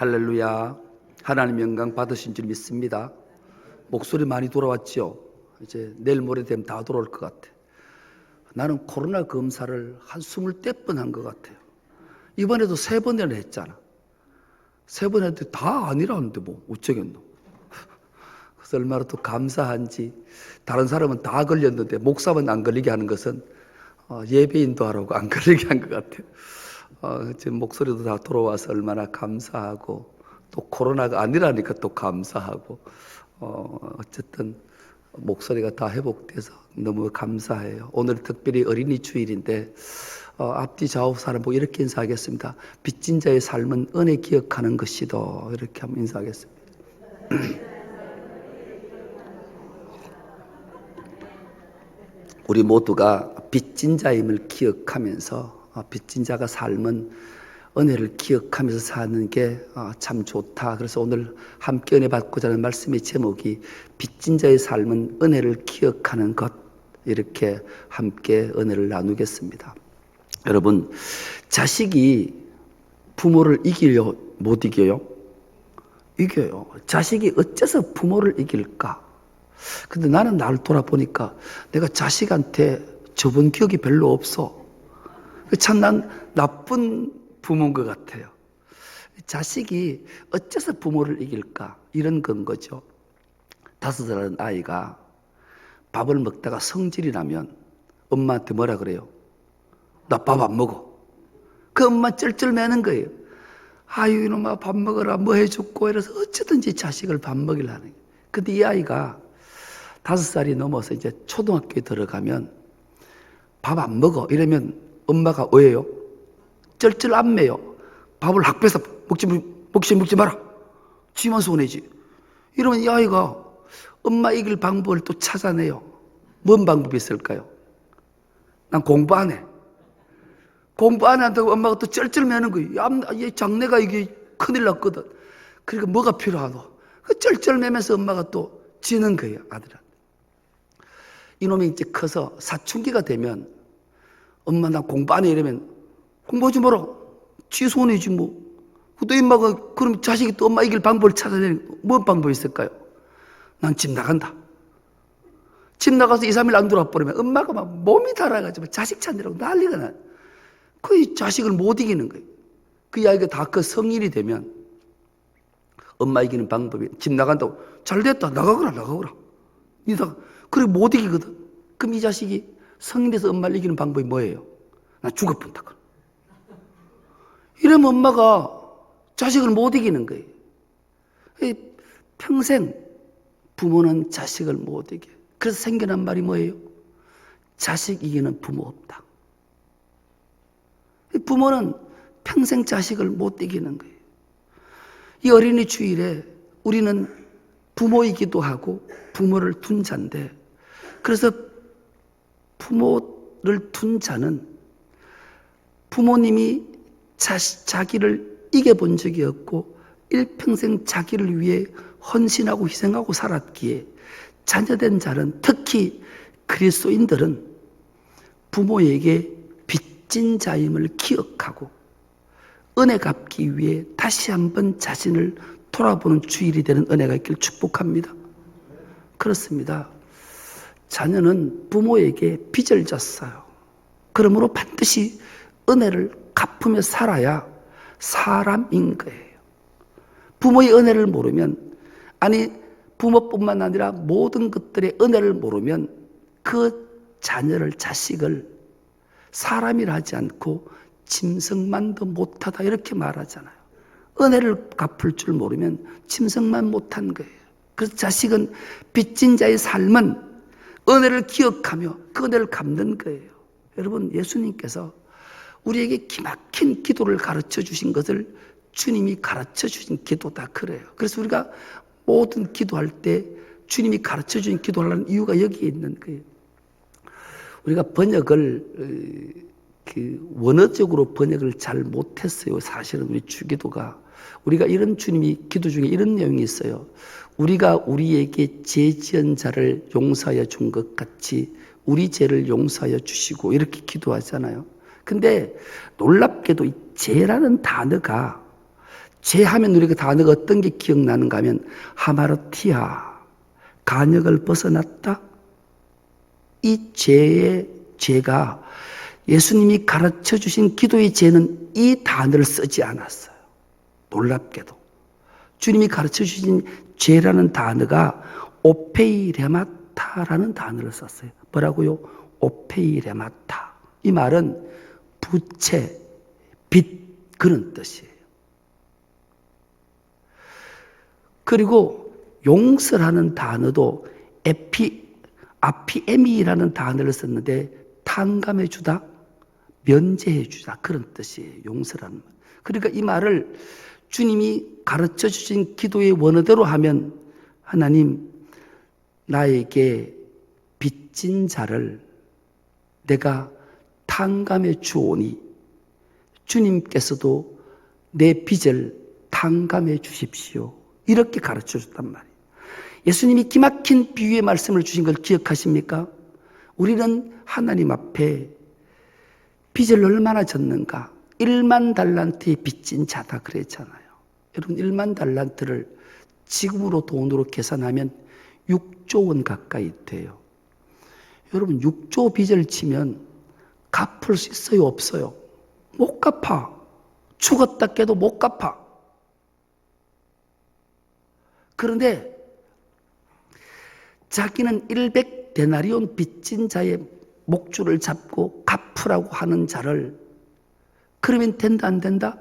할렐루야. 하나님 영광 받으신 줄 믿습니다. 목소리 많이 돌아왔죠? 이제 내일 모레 되면 다 돌아올 것 같아. 나는 코로나 검사를 한 20번 한 것 같아요. 이번에도 3번이나 했잖아. 3번 했는데 다 아니라는데 뭐 어쩌겠노. 그래서 얼마나 또 감사한지. 다른 사람은 다 걸렸는데 목사만 안 걸리게 하는 것은 예배인도 하라고 안 걸리게 한 것 같아요. 지금 목소리도 다 돌아와서 얼마나 감사하고, 또 코로나가 아니라니까 또 감사하고, 어쨌든 목소리가 다 회복돼서 너무 감사해요. 오늘 특별히 어린이 주일인데 앞뒤 좌우 사람 보고 이렇게 인사하겠습니다. 빚진 자의 삶은 은혜 기억하는 것이다. 이렇게 한번 인사하겠습니다. 우리 모두가 빚진 자임을 기억하면서 빚진 자가 삶은 은혜를 기억하면서 사는 게 참 좋다. 그래서 오늘 함께 은혜 받고자 하는 말씀의 제목이 빚진 자의 삶은 은혜를 기억하는 것, 이렇게 함께 은혜를 나누겠습니다. 여러분, 자식이 부모를 이기려 못 이겨요? 이겨요. 자식이 어째서 부모를 이길까? 근데 나는 나를 돌아보니까 내가 자식한테 접은 기억이 별로 없어. 참 난 나쁜 부모인 것 같아요. 자식이 어째서 부모를 이길까? 이런 건 거죠. 5살짜리 아이가 밥을 먹다가 성질이 나면 엄마한테 뭐라 그래요? 나 밥 안 먹어. 그 엄마 쩔쩔매는 거예요. 아유 이놈아 밥 먹어라, 뭐 해줬고. 이래서 어쩌든지 자식을 밥 먹이려 하는 거예요. 근데 이 아이가 5살이 넘어서 이제 초등학교에 들어가면 밥 안 먹어 이러면 엄마가 왜요? 쩔쩔 안 매요. 밥을 확 뺏어 먹지 마라. 지만 손해지. 이러면 이 아이가 엄마 이길 방법을 또 찾아내요. 뭔 방법이 있을까요? 난 공부 안 해. 공부 안 한다고 엄마가 또 쩔쩔 매는 거예요. 야, 얘 장래가 이게 큰일 났거든. 그러니까 뭐가 필요하노? 그 쩔쩔 매면서 엄마가 또 지는 거예요, 아들한테. 이놈이 이제 커서 사춘기가 되면 엄마 나 공부 안 해 이러면 공부하지 마라. 지 손해지 뭐. 또 엄마가 그럼 자식이 또 엄마 이길 방법을 찾아내는 뭔 방법이 있을까요? 난 집 나간다. 집 나가서 2, 3일 안 돌아버리면 엄마가 막 몸이 달아가지고 자식 찾느라고 난리가 나. 그 자식을 못 이기는 거예요. 그 아이가 다 그 성인이 되면 엄마 이기는 방법이 집 나간다고 잘 됐다 나가거라. 니가 그래 못 이기거든. 그럼 이 자식이 성인 돼서 엄마를 이기는 방법이 뭐예요? 나 죽어본다. 이러면 엄마가 자식을 못 이기는 거예요. 평생 부모는 자식을 못 이겨요. 그래서 생겨난 말이 뭐예요? 자식 이기는 부모 없다. 부모는 평생 자식을 못 이기는 거예요. 이 어린이 주일에 우리는 부모이기도 하고 부모를 둔 자인데, 그래서 부모를 둔 자는 부모님이 자기를 이겨본 적이 없고 일평생 자기를 위해 헌신하고 희생하고 살았기에 자녀된 자는, 특히 그리스도인들은 부모에게 빚진 자임을 기억하고 은혜 갚기 위해 다시 한번 자신을 돌아보는 주일이 되는 은혜가 있기를 축복합니다. 그렇습니다. 자녀는 부모에게 빚을 졌어요. 그러므로 반드시 은혜를 갚으며 살아야 사람인 거예요. 부모의 은혜를 모르면, 아니 부모뿐만 아니라 모든 것들의 은혜를 모르면 그 자녀를, 자식을 사람이라 하지 않고 짐승만도 못하다 이렇게 말하잖아요. 은혜를 갚을 줄 모르면 짐승만 못한 거예요. 그래서 자식은 빚진 자의 삶은 은혜를 기억하며 그 은혜를 갚는 거예요. 여러분, 예수님께서 우리에게 기막힌 기도를 가르쳐 주신 것을 주님이 가르쳐 주신 기도다 그래요. 그래서 우리가 모든 기도할 때 주님이 가르쳐 주신 기도하려는 이유가 여기에 있는 거예요. 우리가 번역을 원어적으로 번역을 잘 못했어요. 사실은 우리 주기도가. 우리가 이런 주님이 기도 중에 이런 내용이 있어요. 우리가 우리에게 죄 지은 자를 용서하여 준 것 같이 우리 죄를 용서하여 주시고, 이렇게 기도하잖아요. 근데 놀랍게도 이 죄라는 단어가 죄하면 우리가 단어가 어떤 게 기억나는가 하면 하마르티아, 간역을 벗어났다. 이 죄의 죄가 예수님이 가르쳐 주신 기도의 죄는 이 단어를 쓰지 않았어요. 놀랍게도 주님이 가르쳐 주신 죄라는 단어가 오페이레마타라는 단어를 썼어요. 뭐라고요? 오페이레마타. 이 말은 부채, 빚 그런 뜻이에요. 그리고 용서라는 단어도 아피에미라는 단어를 썼는데 탕감해 주다, 면제해 주다 그런 뜻이에요. 용서라는 말. 그러니까 이 말을 주님이 가르쳐 주신 기도의 원어대로 하면 하나님 나에게 빚진 자를 내가 탕감해 주오니 주님께서도 내 빚을 탕감해 주십시오. 이렇게 가르쳐 줬단 말이에요. 예수님이 기막힌 비유의 말씀을 주신 걸 기억하십니까? 우리는 하나님 앞에 빚을 얼마나 졌는가? 1만 달란트의 빚진 자다 그랬잖아요. 여러분 1만 달란트를 지금으로 돈으로 계산하면 6조 원 가까이 돼요. 여러분 6조 빚을 지면 갚을 수 있어요? 없어요? 못 갚아. 죽었다 깨도 못 갚아. 그런데 자기는 100데나리온 빚진 자의 목줄을 잡고 갚으라고 하는 자를 그러면 된다 안 된다?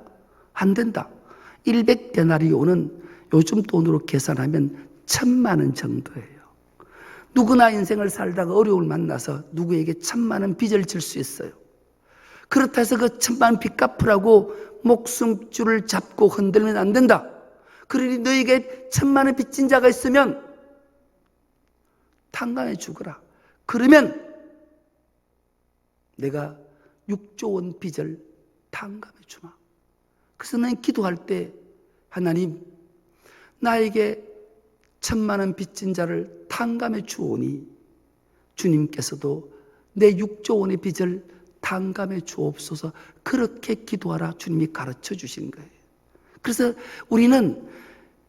안 된다. 100데나리온은 요즘 돈으로 계산하면 1,000만 원 정도예요. 누구나 인생을 살다가 어려움을 만나서 누구에게 1,000만 원 빚을 질 수 있어요. 그렇다 해서 그 1,000만 원 빚 갚으라고 목숨줄을 잡고 흔들면 안 된다. 그러니 너에게 1,000만 원 빚진 자가 있으면 탕감해 주거라. 그러면 내가 6조 원 빚을 탕감해 주마. 그래서 나는 기도할 때 하나님 나에게 1,000만 원 빚진 자를 탕감해 주오니 주님께서도 내 6조 원의 빚을 탕감해 주옵소서. 그렇게 기도하라 주님이 가르쳐 주신 거예요. 그래서 우리는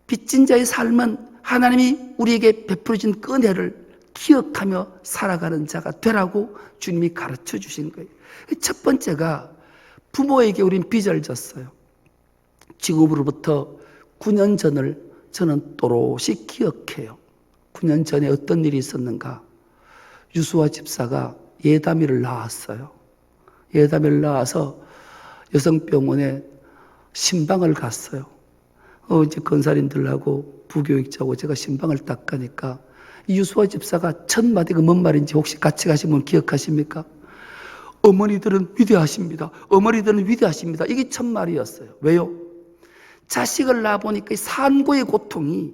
빚진 자의 삶은 하나님이 우리에게 베풀어 준 그 은혜를 기억하며 살아가는 자가 되라고 주님이 가르쳐 주신 거예요. 첫 번째가 부모에게 우린 빚을 졌어요. 지금으로부터 9년 전을 저는 또렷이 기억해요. 9년 전에 어떤 일이 있었는가? 유수아 집사가 예담이를 낳았어요. 예담이를 낳아서 여성병원에 신방을 갔어요. 이제 건살인들하고 부교육자고 제가 신방을 딱 가니까 유수아 집사가 첫 마디가 뭔 말인지 혹시 같이 가신 분 기억하십니까? 어머니들은 위대하십니다. 어머니들은 위대하십니다. 이게 첫 말이었어요. 왜요? 자식을 낳아보니까 산고의 고통이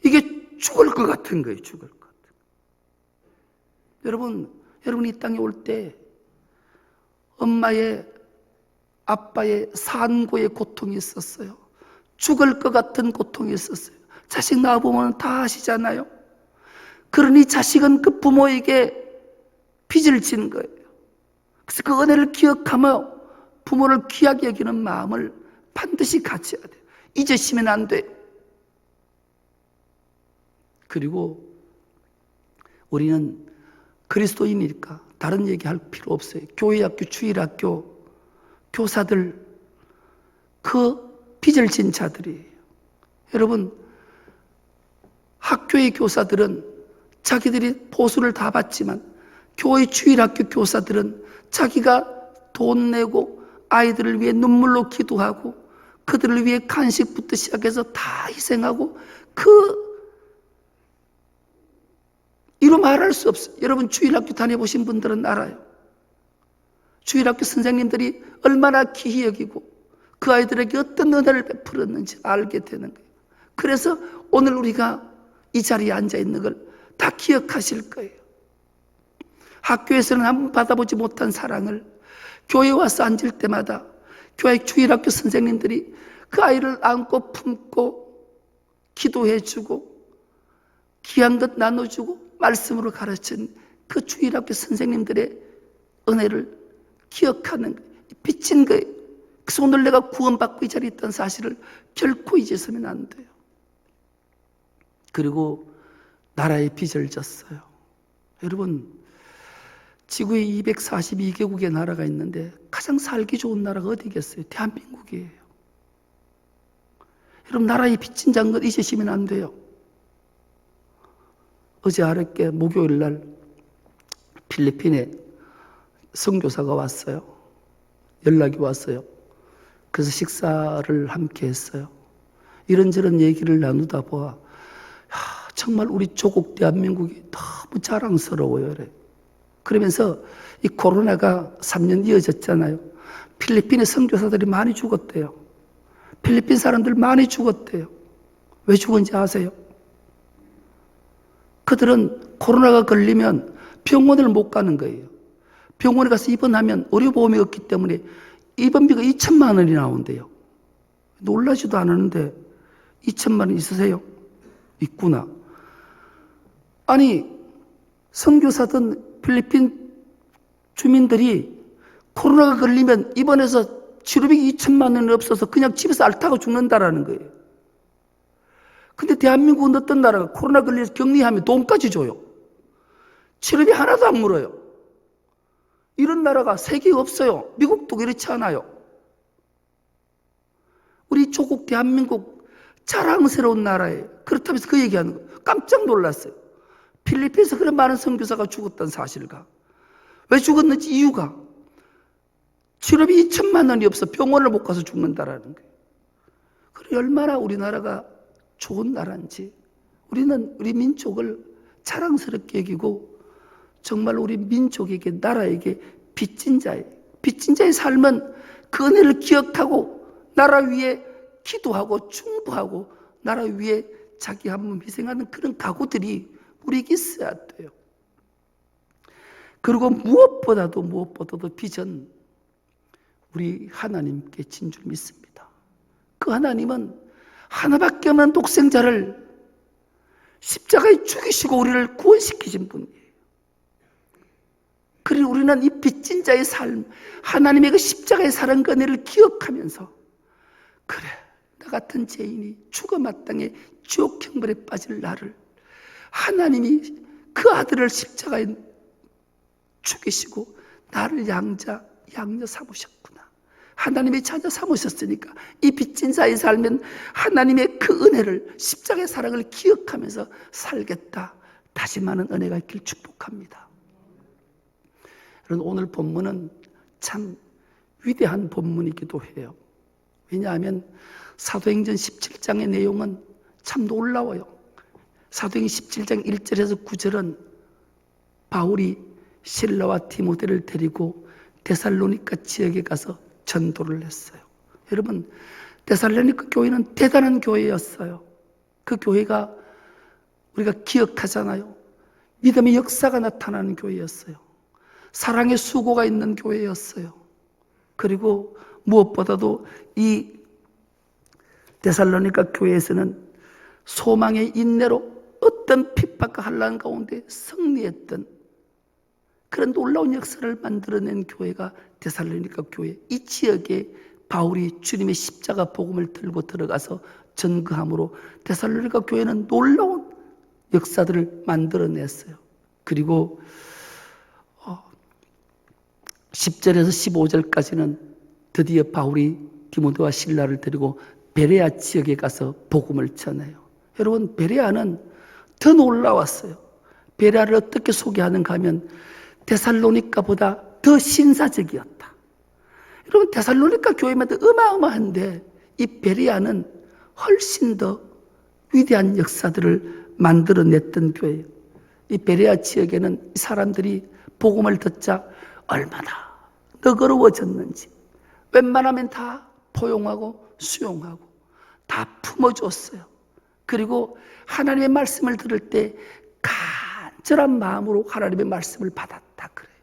이게 죽을 것 같은 거예요. 죽을 것 같은 거예요. 여러분 이 땅에 올 때 엄마의 아빠의 산고의 고통이 있었어요. 죽을 것 같은 고통이 있었어요. 자식 낳아보면 다 아시잖아요. 그러니 자식은 그 부모에게 빚을 지는 거예요. 그래서 그 은혜를 기억하며 부모를 귀하게 여기는 마음을 반드시 가져야 돼요. 잊으시면 안 돼요. 그리고 우리는 그리스도인이니까 다른 얘기할 필요 없어요. 교회학교, 주일학교 교사들 그 빚을 진 자들이에요. 여러분 학교의 교사들은 자기들이 보수를 다 받지만 교회 주일학교 교사들은 자기가 돈 내고 아이들을 위해 눈물로 기도하고 그들을 위해 간식부터 시작해서 다 희생하고 이로 말할 수 없어요. 여러분 주일학교 다녀보신 분들은 알아요. 주일학교 선생님들이 얼마나 귀히 여기고 그 아이들에게 어떤 은혜를 베풀었는지 알게 되는 거예요. 그래서 오늘 우리가 이 자리에 앉아 있는 걸 다 기억하실 거예요. 학교에서는 한번 받아보지 못한 사랑을 교회에 와서 앉을 때마다 교회 주일학교 선생님들이 그 아이를 안고 품고 기도해주고 귀한 것 나눠주고 말씀으로 가르친 그 주일학교 선생님들의 은혜를 기억하는 거예요. 빚진 거예요. 그래서 오늘 내가 구원받고 이 자리에 있다는 사실을 결코 잊어서는 안 돼요. 그리고 나라의 빚을 졌어요. 여러분, 지구에 242개국의 나라가 있는데 가장 살기 좋은 나라가 어디겠어요? 대한민국이에요. 여러분, 나라의 빚진 자인 것 잊으시면 안 돼요. 어제 어렵게 목요일 날 필리핀에 선교사가 왔어요. 연락이 왔어요. 그래서 식사를 함께 했어요. 이런저런 얘기를 나누다 보아 정말 우리 조국 대한민국이 너무 자랑스러워요. 그러면서 이 코로나가 3년 이어졌잖아요. 필리핀의 선교사들이 많이 죽었대요. 필리핀 사람들 많이 죽었대요. 왜 죽은지 아세요? 그들은 코로나가 걸리면 병원을 못 가는 거예요. 병원에 가서 입원하면 의료보험이 없기 때문에 입원비가 2천만 원이 나온대요. 놀라지도 않았는데 2천만 원 있으세요? 있구나. 아니, 선교사든 필리핀 주민들이 코로나가 걸리면 입원해서 치료비가 2천만 원이 없어서 그냥 집에서 앓다가 죽는다라는 거예요. 근데 대한민국은 어떤 나라가 코로나 걸려서 격리하면 돈까지 줘요. 치료비 하나도 안 물어요. 이런 나라가 세계에 없어요. 미국도 그렇지 않아요. 우리 조국 대한민국 자랑스러운 나라예요. 그렇다면서 그 얘기하는 거예요. 깜짝 놀랐어요. 필리핀에서 그런 많은 선교사가 죽었다는 사실과 왜 죽었는지 이유가 치료비 2천만 원이 없어 병원을 못 가서 죽는다라는 거예요. 그래 얼마나 우리나라가 좋은 나라인지 우리는 우리 민족을 자랑스럽게 여기고 정말 우리 민족에게 나라에게 빚진 자의 삶은 그 은혜를 기억하고 나라 위에 기도하고 충부하고 나라 위에 자기 한 몸 희생하는 그런 각오들이 우리에게 있어야 돼요. 그리고 무엇보다도 빚은 우리 하나님께 진 줄 믿습니다. 그 하나님은 하나밖에 없는 독생자를 십자가에 죽이시고 우리를 구원시키신 분이에요. 그리고 우리는 이 빚진 자의 삶, 하나님의 그 십자가의 사랑 그 은혜를 기억하면서 그래, 나 같은 죄인이 죽어 마땅해 지옥 형벌에 빠질 나를 하나님이 그 아들을 십자가에 죽이시고 나를 양녀 삼으셨구나. 하나님의 자녀 삼으셨으니까 이 빚진 자의 삶은 하나님의 그 은혜를 십자가의 사랑을 기억하면서 살겠다. 다시 많은 은혜가 있길 축복합니다. 여러분, 오늘 본문은 참 위대한 본문이기도 해요. 왜냐하면 사도행전 17장의 내용은 참 놀라워요. 사도행전 17장 1절에서 9절은 바울이 실라와 디모데를 데리고 데살로니가 지역에 가서 전도를 했어요. 여러분, 데살로니가 교회는 대단한 교회였어요. 그 교회가 우리가 기억하잖아요. 믿음의 역사가 나타나는 교회였어요. 사랑의 수고가 있는 교회였어요. 그리고 무엇보다도 이 데살로니가 교회에서는 소망의 인내로 어떤 핍박과 환난 가운데 승리했던 그런 놀라운 역사를 만들어낸 교회가 데살로니가 교회. 이 지역에 바울이 주님의 십자가 복음을 들고 들어가서 전거함으로 데살로니가 교회는 놀라운 역사들을 만들어냈어요. 그리고 10절에서 15절까지는 드디어 바울이 디모데와 실라를 데리고 베레아 지역에 가서 복음을 전해요. 여러분, 베레아는 더 놀라웠어요. 베레아를 어떻게 소개하는가 하면 데살로니가보다 더 신사적이었다. 여러분, 데살로니가 교회마다 어마어마한데 이 베레아는 훨씬 더 위대한 역사들을 만들어냈던 교회예요. 이 베레아 지역에는 이 사람들이 복음을 듣자 얼마나 너그러워졌는지 웬만하면 다 포용하고 수용하고 다 품어줬어요. 그리고 하나님의 말씀을 들을 때 간절한 마음으로 하나님의 말씀을 받았다 그래요.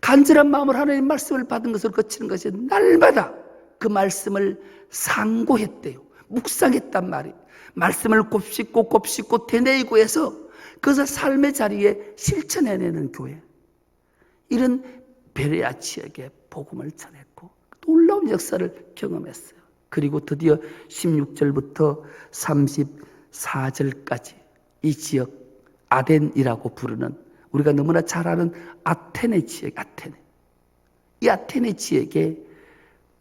간절한 마음으로 하나님의 말씀을 받은 것을 거치는 것이 날마다 그 말씀을 상고했대요. 묵상했단 말이에요. 말씀을 곱씹고 되뇌이고 해서 그것을 삶의 자리에 실천해내는 교회. 이런 베레아 지역에 복음을 전했고 놀라운 놀라운 역사를 경험했어요. 그리고 드디어 16절부터 34절까지 이 지역 아덴이라고 부르는, 우리가 너무나 잘 아는 아테네 지역, 이 아테네 지역에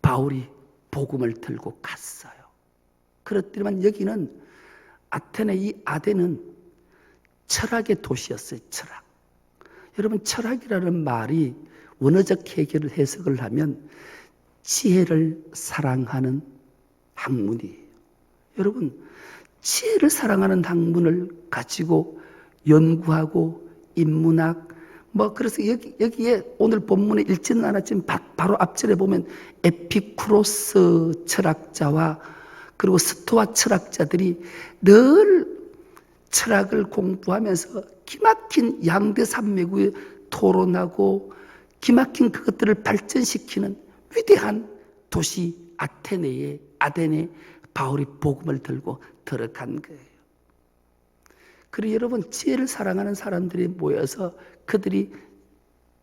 바울이 복음을 들고 갔어요. 그렇지만 여기는 아테네, 이 아덴은 철학의 도시였어요. 철학. 여러분, 철학이라는 말이 원어적 해석을 하면 지혜를 사랑하는 학문이에요. 여러분, 지혜를 사랑하는 학문을 가지고 연구하고 인문학, 그래서 여기에 오늘 본문에 읽지는 않았지만 바로 앞절에 보면 에피쿠로스 철학자와 그리고 스토아 철학자들이 늘 철학을 공부하면서 기막힌 양대 산맥에 토론하고 기막힌 그것들을 발전시키는 위대한 도시 아덴에 바울이 복음을 들고 들어간 거예요. 그리고 여러분, 지혜를 사랑하는 사람들이 모여서 그들이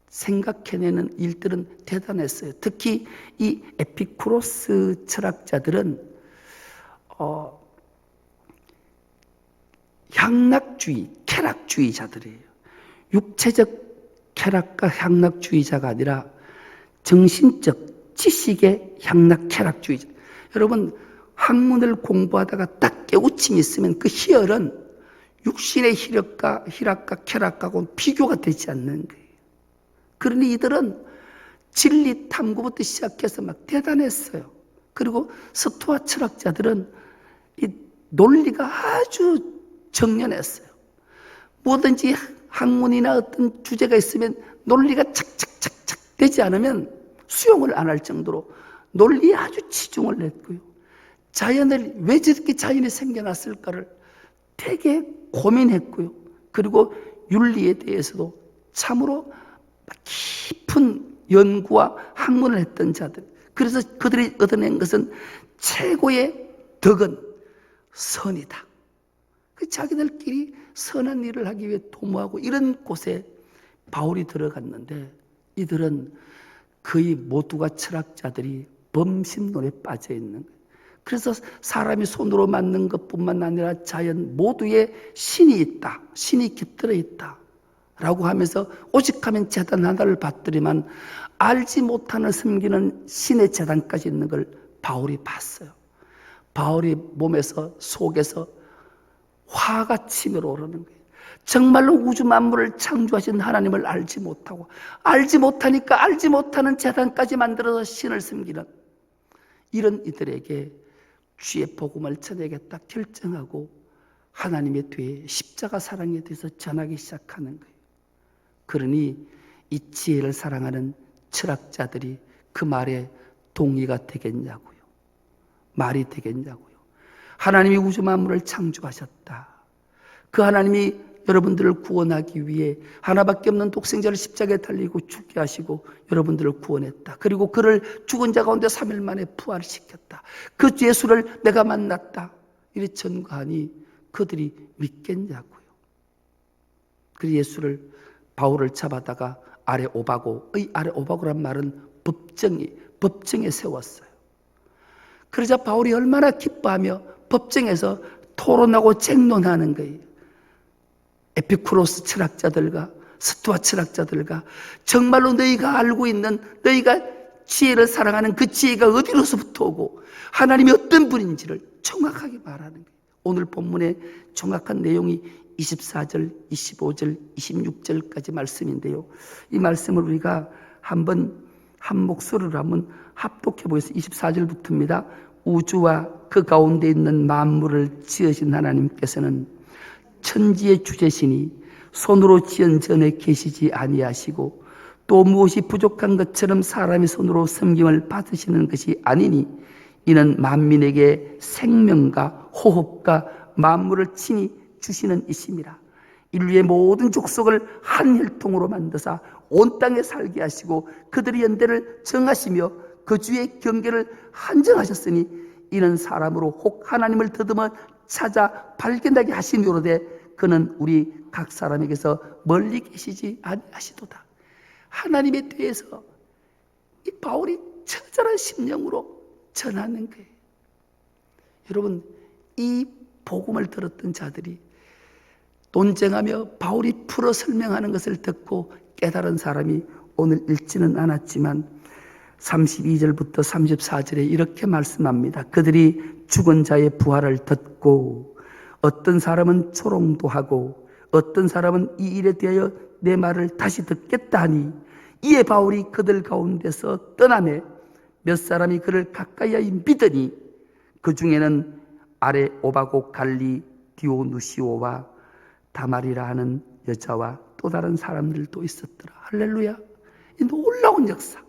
생각해내는 일들은 대단했어요. 특히 이 에피쿠로스 철학자들은 향락주의, 쾌락주의자들이에요. 육체적 쾌락과 향락주의자가 아니라 정신적 지식의 향락 쾌락주의자. 여러분, 학문을 공부하다가 딱 깨우침이 있으면 그 희열은 육신의 희락과 쾌락하고는 비교가 되지 않는 거예요. 그러니 이들은 진리 탐구부터 시작해서 막 대단했어요. 그리고 스토아 철학자들은 이 논리가 아주 정연했어요. 뭐든지 학문이나 어떤 주제가 있으면 논리가 착착착착 되지 않으면 수용을 안 할 정도로 논리에 아주 치중을 했고요. 자연을 왜 저렇게 자연이 생겨났을까를 되게 고민했고요. 그리고 윤리에 대해서도 참으로 깊은 연구와 학문을 했던 자들. 그래서 그들이 얻어낸 것은 최고의 덕은 선이다. 자기들끼리 선한 일을 하기 위해 도모하고 이런 곳에 바울이 들어갔는데 이들은 거의 모두가 철학자들이 범신론에 빠져 있는 거예요. 그래서 사람이 손으로 만든 것뿐만 아니라 자연 모두에 신이 있다. 신이 깃들어 있다. 라고 하면서 오직하면 제단 하나를 받들이만 알지 못하는 숨기는 신의 제단까지 있는 걸 바울이 봤어요. 바울이 몸에서 속에서 화가 치밀어 오르는 거예요. 정말로 우주 만물을 창조하신 하나님을 알지 못하고 알지 못하니까 알지 못하는 제단까지 만들어서 신을 섬기는 이런 이들에게 주의 복음을 전하겠다 결정하고 하나님의 뒤에 십자가 사랑에 대해서 전하기 시작하는 거예요. 그러니 이 지혜를 사랑하는 철학자들이 그 말에 동의가 되겠냐고요. 말이 되겠냐고요. 하나님이 우주 만물을 창조하셨다. 그 하나님이 여러분들을 구원하기 위해 하나밖에 없는 독생자를 십자가에 달리고 죽게 하시고 여러분들을 구원했다. 그리고 그를 죽은 자 가운데 3일 만에 부활시켰다. 그 예수를 내가 만났다. 이래 전가하니 그들이 믿겠냐고요. 그 예수를 바울을 잡아다가 아레오바고란 말은 법정에 세웠어요. 그러자 바울이 얼마나 기뻐하며 법정에서 토론하고 쟁론하는 거예요. 에피쿠로스 철학자들과 스토아 철학자들과 정말로 너희가 알고 있는 너희가 지혜를 사랑하는 그 지혜가 어디로서부터 오고 하나님이 어떤 분인지를 정확하게 말하는 거예요. 오늘 본문의 정확한 내용이 24절, 25절, 26절까지 말씀인데요. 이 말씀을 우리가 한번 한 목소리로 한번 합독해 보겠습니다. 24절부터입니다. 우주와 그 가운데 있는 만물을 지으신 하나님께서는 천지의 주제시니 손으로 지은 전에 계시지 아니하시고 또 무엇이 부족한 것처럼 사람의 손으로 섬김을 받으시는 것이 아니니 이는 만민에게 생명과 호흡과 만물을 친히 주시는 이심이라. 인류의 모든 족속을 한 혈통으로 만드사 온 땅에 살게 하시고 그들의 연대를 정하시며 그 주의 경계를 한정하셨으니 이는 사람으로 혹 하나님을 더듬어 찾아 발견하게 하시므로되 그는 우리 각 사람에게서 멀리 계시지 아니하시도다. 하나님에 대해서 이 바울이 처절한 심령으로 전하는 거예요. 여러분, 이 복음을 들었던 자들이 논쟁하며 바울이 풀어 설명하는 것을 듣고 깨달은 사람이 오늘 읽지는 않았지만 32절부터 34절에 이렇게 말씀합니다. 그들이 죽은 자의 부활을 듣고 어떤 사람은 조롱도 하고 어떤 사람은 이 일에 대하여 내 말을 다시 듣겠다 하니 이에 바울이 그들 가운데서 떠나매 몇 사람이 그를 가까이 믿으니 그 중에는 아레오바고 갈리 디오누시오와 다말이라 하는 여자와 또 다른 사람들도 있었더라. 할렐루야. 이 놀라운 역사.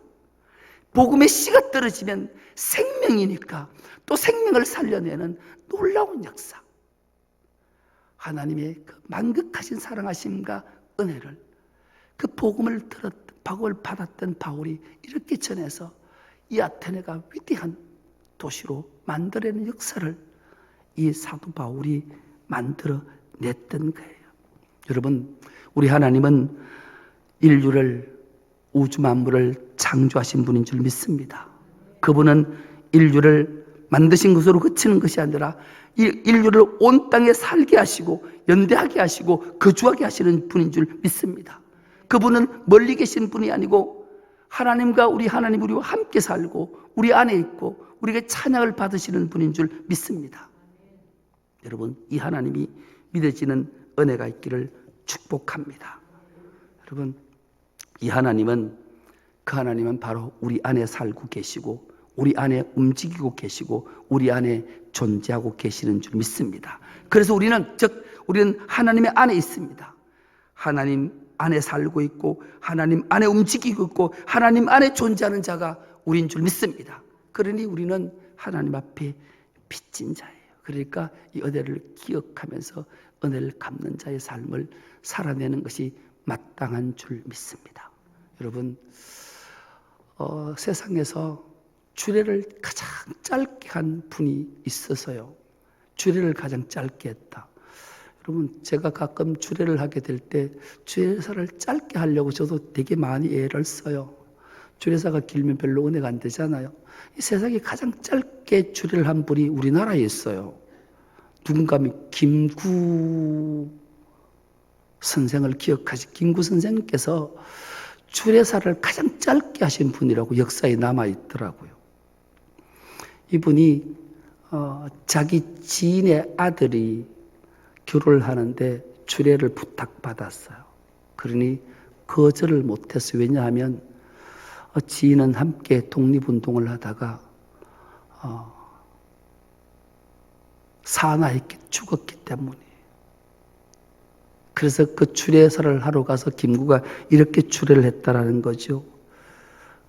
복음의 씨가 떨어지면 생명이니까 또 생명을 살려내는 놀라운 역사. 하나님의 그 만극하신 사랑하심과 은혜를 그 복음을 받았던 바울이 이렇게 전해서 이 아테네가 위대한 도시로 만들어내는 역사를 이 사도 바울이 만들어냈던 거예요. 여러분, 우리 하나님은 인류를, 우주 만물을 창조하신 분인 줄 믿습니다. 그분은 인류를 만드신 것으로 그치는 것이 아니라 인류를 온 땅에 살게 하시고 연대하게 하시고 거주하게 하시는 분인 줄 믿습니다. 그분은 멀리 계신 분이 아니고 하나님과 우리 하나님 우리와 함께 살고 우리 안에 있고 우리에게 찬양을 받으시는 분인 줄 믿습니다. 여러분, 이 하나님이 믿어지는 은혜가 있기를 축복합니다. 여러분, 이 하나님은, 그 하나님은 바로 우리 안에 살고 계시고 우리 안에 움직이고 계시고 우리 안에 존재하고 계시는 줄 믿습니다. 그래서 우리는 하나님의 안에 있습니다. 하나님 안에 살고 있고 하나님 안에 움직이고 있고 하나님 안에 존재하는 자가 우리인 줄 믿습니다. 그러니 우리는 하나님 앞에 빚진 자예요. 그러니까 이 은혜를 기억하면서 은혜를 갚는 자의 삶을 살아내는 것이 마땅한 줄 믿습니다. 여러분, 세상에서 주례를 가장 짧게 한 분이 있어서요. 주례를 가장 짧게 했다. 여러분, 제가 가끔 주례를 하게 될 때 주례사를 짧게 하려고 저도 되게 많이 애를 써요. 주례사가 길면 별로 은혜가 안 되잖아요. 이 세상에 가장 짧게 주례를 한 분이 우리나라에 있어요. 누군가 하면 김구 선생을 기억하시, 김구 선생님께서 주례사를 가장 짧게 하신 분이라고 역사에 남아있더라고요. 이분이 자기 지인의 아들이 결혼을 하는데 주례를 부탁받았어요. 그러니 거절을 못했어요. 왜냐하면 지인은 함께 독립운동을 하다가 사나이게 죽었기 때문에. 그래서 그 주례사를 하러 가서 김구가 이렇게 주례를 했다라는 거죠.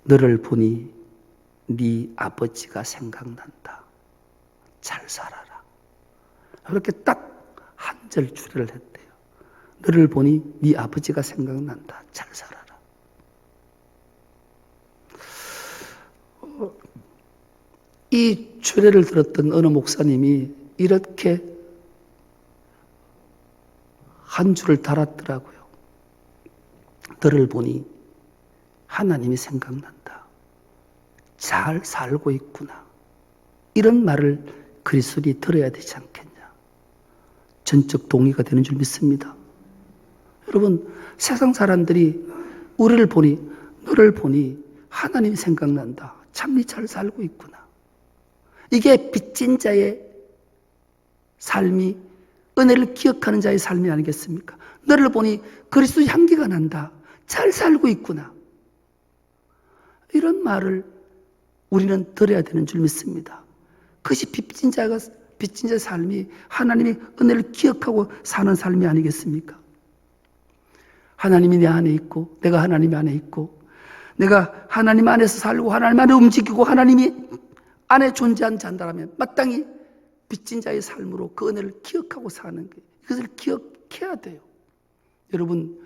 너를 보니 네 아버지가 생각난다. 잘 살아라. 그렇게 딱 한 절 주례를 했대요. 너를 보니 네 아버지가 생각난다. 잘 살아라. 이 주례를 들었던 어느 목사님이 이렇게 한 줄을 달았더라고요. 너를 보니 하나님이 생각난다. 잘 살고 있구나. 이런 말을 그리스도인이 들어야 되지 않겠냐. 전적 동의가 되는 줄 믿습니다. 여러분, 세상 사람들이 우리를 보니, 너를 보니 하나님이 생각난다. 참 니 잘 살고 있구나. 이게 빚진 자의 삶이, 은혜를 기억하는 자의 삶이 아니겠습니까? 너를 보니 그리스도의 향기가 난다. 잘 살고 있구나. 이런 말을 우리는 들어야 되는 줄 믿습니다. 그것이 빚진 자의 삶이 하나님의 은혜를 기억하고 사는 삶이 아니겠습니까? 하나님이 내 안에 있고 내가 하나님 안에 있고 내가 하나님 안에서 살고 하나님 안에 움직이고 하나님이 안에 존재한 자라면 마땅히 빚진 자의 삶으로 그 은혜를 기억하고 사는 거예요. 이것을 기억해야 돼요. 여러분,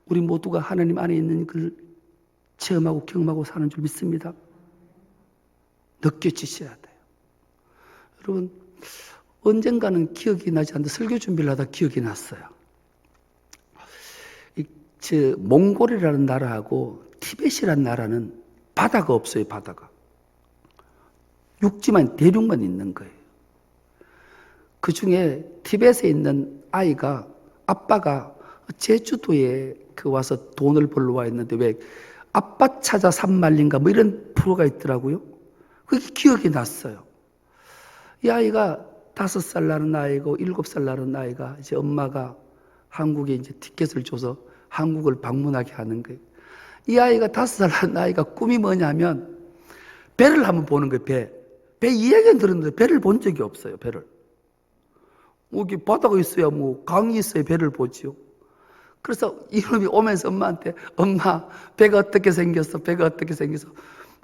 우리 모두가 하나님 안에 있는 걸 체험하고 경험하고 사는 줄 믿습니다. 느껴지셔야 돼요. 여러분, 언젠가는 기억이 나지 않는데 설교 준비를 하다 기억이 났어요. 몽골이라는 나라하고 티벳이라는 나라는 바다가 없어요. 바다가. 육지만 대륙만 있는 거예요. 그 중에 티벳에 있는 아이가 아빠가 제주도에 와서 돈을 벌러 와 있는데 왜 아빠 찾아 산말린가 뭐 이런 프로가 있더라고요. 그게 기억이 났어요. 이 아이가 5살 나는 아이고 7살 나는 아이가 이제 엄마가 한국에 이제 티켓을 줘서 한국을 방문하게 하는 거예요. 이 아이가 5살 나는 아이가 꿈이 뭐냐면 배를 한번 보는 거예요. 배 이야기는 들었는데 배를 본 적이 없어요. 배를. 여기 바다가 있어야 뭐 강이 있어야 배를 보지요. 그래서 이놈이 오면서 엄마한테 엄마 배가 어떻게 생겼어? 배가 어떻게 생겼어?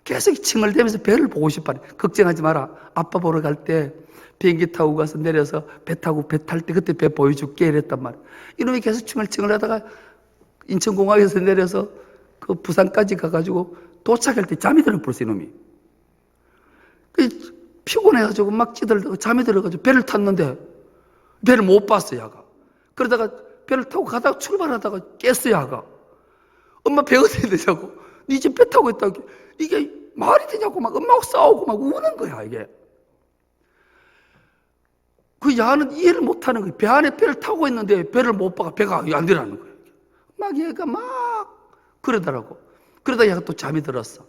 계속 칭얼대면서 배를 보고 싶어. 걱정하지 마라. 아빠 보러 갈 때 비행기 타고 가서 내려서 배 타고 배 탈 때 그때 배 보여줄게 이랬단 말이야. 이놈이 계속 칭얼칭얼 하다가 인천공항에서 내려서 그 부산까지 가가지고 도착할 때 잠이 들어버렸어 이놈이. 피곤해가지고 막 찌들다가 잠이 들어가지고 배를 탔는데 배를 못 봤어 야가. 그러다가 배를 타고 가다가 출발하다가 깼어 야가. 엄마 배 어떻게 되냐고. 니 지금 배 타고 있다고. 이게 말이 되냐고 막 엄마하고 싸우고 막 우는 거야 이게. 그 야는 이해를 못하는 거야. 배 안에 배를 타고 있는데 배를 못 봐가 배가 안 되라는 거야. 막 얘가 막 그러더라고. 그러다 얘가 또 잠이 들었어.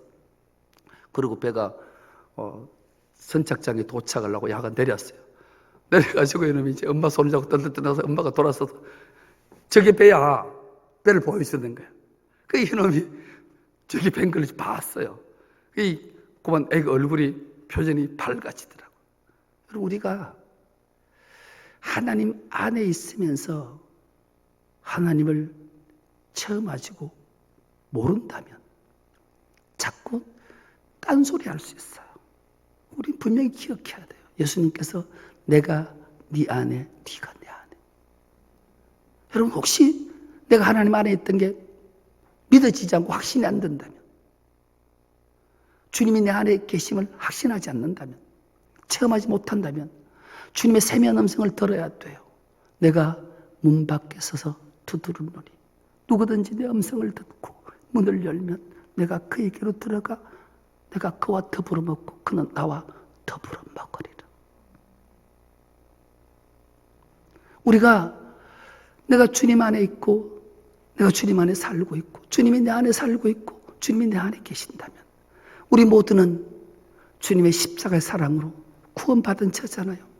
그리고 배가 선착장에 도착을 하고 야가 내렸어요. 내려가지고 이놈이 이제 엄마 손을 잡고 던져서 엄마가 돌아서서 저게 배야. 배를 보여주는 거야. 그 이놈이 저기 뵌 걸 봤어요. 그만 애가 얼굴이 표정이 밝아지더라고. 그리고 우리가 하나님 안에 있으면서 하나님을 처음 아시고 모른다면 자꾸 딴소리 할 수 있어요. 우리 분명히 기억해야 돼요. 예수님께서 내가 네 안에, 네가 내 안에. 여러분 혹시 내가 하나님 안에 있던 게 믿어지지 않고 확신이 안 된다면, 주님이 내 안에 계심을 확신하지 않는다면, 체험하지 못한다면 주님의 세미한 음성을 들어야 돼요. 내가 문 밖에 서서 두드리노니 누구든지 내 음성을 듣고 문을 열면 내가 그에게로 들어가 내가 그와 더불어 먹고 그는 나와 더불어 먹으리라. 우리가 내가 주님 안에 있고 내가 주님 안에 살고 있고 주님이 내 안에 살고 있고 주님이 내 안에 계신다면 우리 모두는 주님의 십자가의 사랑으로 구원받은 자잖아요.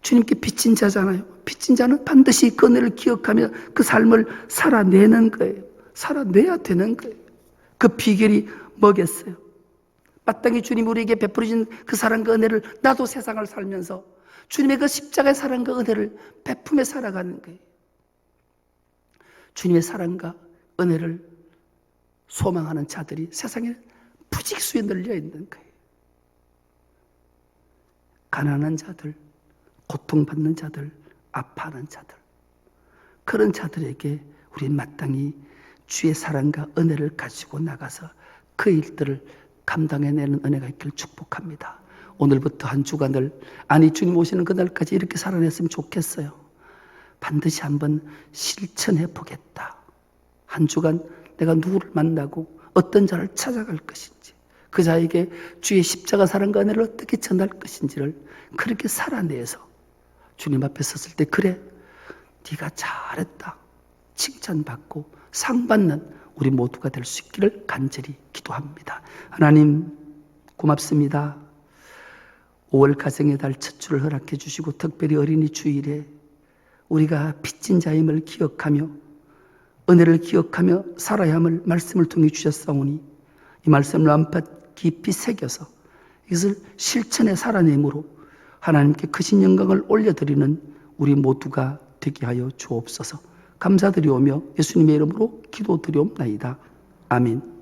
주님께 빚진 자잖아요. 빚진 자는 반드시 그 은혜를 기억하며 그 삶을 살아내는 거예요. 살아내야 되는 거예요. 그 비결이 뭐겠어요? 마땅히 주님이 우리에게 베풀어진 그 사랑과 은혜를 나도 세상을 살면서 주님의 그 십자가의 사랑과 은혜를 베품에 살아가는 거예요. 주님의 사랑과 은혜를 소망하는 자들이 세상에 부직수에 널려 있는 거예요. 가난한 자들, 고통받는 자들, 아파하는 자들, 그런 자들에게 우리 마땅히 주의 사랑과 은혜를 가지고 나가서 그 일들을 감당해내는 은혜가 있기를 축복합니다. 오늘부터 한 주간을 주님 오시는 그날까지 이렇게 살아냈으면 좋겠어요. 반드시 한번 실천해 보겠다. 한 주간 내가 누구를 만나고 어떤 자를 찾아갈 것인지, 그 자에게 주의 십자가 사랑과 은혜를 어떻게 전할 것인지를 그렇게 살아내서 주님 앞에 섰을 때 그래 네가 잘했다 칭찬받고 상 받는 우리 모두가 될 수 있기를 간절히 기도합니다. 하나님 고맙습니다. 5월 가정의 달 첫 주를 허락해 주시고 특별히 어린이 주일에 우리가 빚진 자임을 기억하며 은혜를 기억하며 살아야 함을 말씀을 통해 주셨사오니 이 말씀을 마음껏 깊이 새겨서 이것을 실천에 살아내므로 하나님께 크신 영광을 올려드리는 우리 모두가 되게 하여 주옵소서. 감사드리오며 예수님의 이름으로 기도드리옵나이다. 아멘.